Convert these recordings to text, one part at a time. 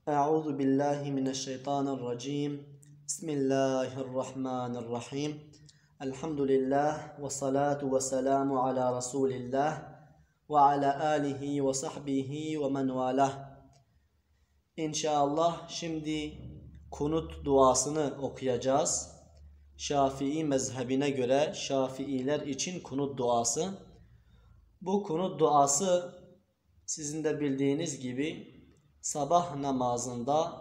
أعوذ بالله من الشيطان الرجيم بسم الله الرحمن الرحيم الحمد لله والصلاة والسلام على رسول الله وعلى آله وصحبه ومن والاه. İnşallah şimdi kunut duasını okuyacağız. Şafii mezhebine göre Şafiiler için kunut duası. Bu kunut duası sizin de bildiğiniz gibi sabah namazında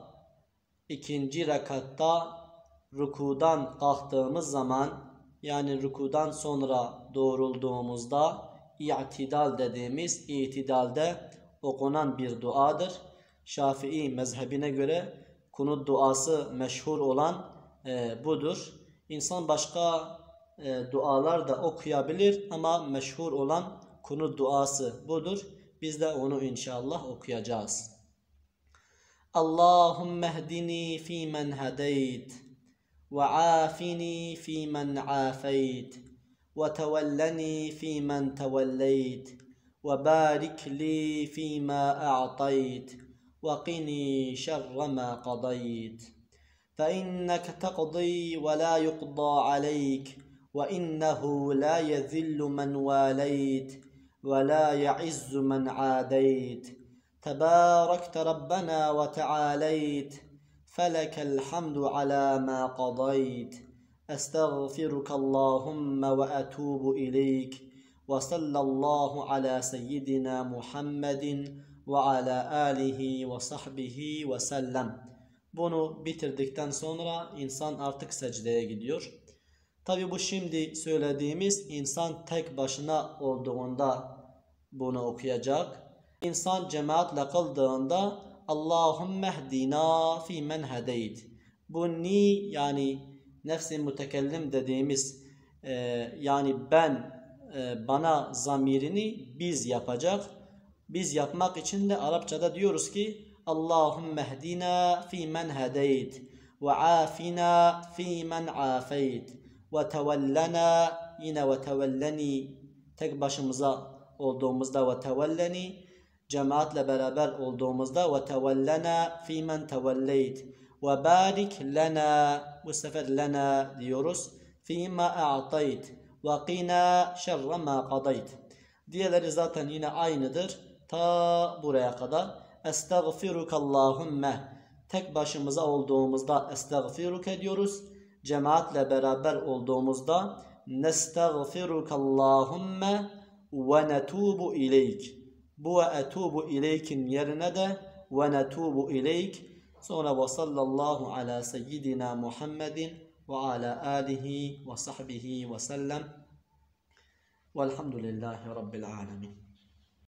ikinci rekatta rükudan kalktığımız zaman, yani rükudan sonra doğrulduğumuzda i'tidal dediğimiz itidalde okunan bir duadır. Şafii mezhebine göre kunut duası meşhur olan budur. İnsan başka dualar da okuyabilir ama meşhur olan kunut duası budur. Biz de onu inşallah okuyacağız. Allahümme hdini fîmen hedeyt ve afini fîmen afeyt ve tevelleni fîmen tevelleyt ve barik li fîmâ a'tayt ve qini şerre mâ qadayt. فإنك تقضي ولا يقضى عليك وإنه لا يذل من واليت ولا يعز من عاديت تباركت ربنا وتعاليت فلك الحمد على ما قضيت أستغفرك اللهم وأتوب إليك وصلى الله على سيدنا محمد وعلى آله وصحبه وسلم. Bunu bitirdikten sonra insan artık secdeye gidiyor. Tabi bu şimdi söylediğimiz insan tek başına olduğunda bunu okuyacak. İnsan cemaatle kıldığında Allahümme hdina fîmen hedeyt. Bu ni yani nefs-i mütekellim dediğimiz yani bana zamirini biz yapacak. Biz yapmak için de Arapçada diyoruz ki Allahümme hdina fîmen hedeyt ve afina fîmen afeyt ve tevellena, yine ve tevelleni tek başımıza olduğumuzda ve tevelleni, cemaatle beraber olduğumuzda ve tevellena fîmen tevelleyt ve barik lena, bu sefer lena diyoruz, fîmâ a'tayt ve qina şerre mâ qadayt. Diğerleri zaten yine aynıdır ta buraya kadar. Estağfiruke Allahümme, tek başımıza olduğumuzda estağfiruke diyoruz. Cemaatle beraber olduğumuzda nestağfiruke Allahümme ve netubu ileyk. Bu ve etubu ileykin yerine de ve netubu ileyk. Sonra ve sallallahu ala seyyidina Muhammedin ve ala alihi ve sahbihi ve sellem. Velhamdülillahi Rabbil alemin.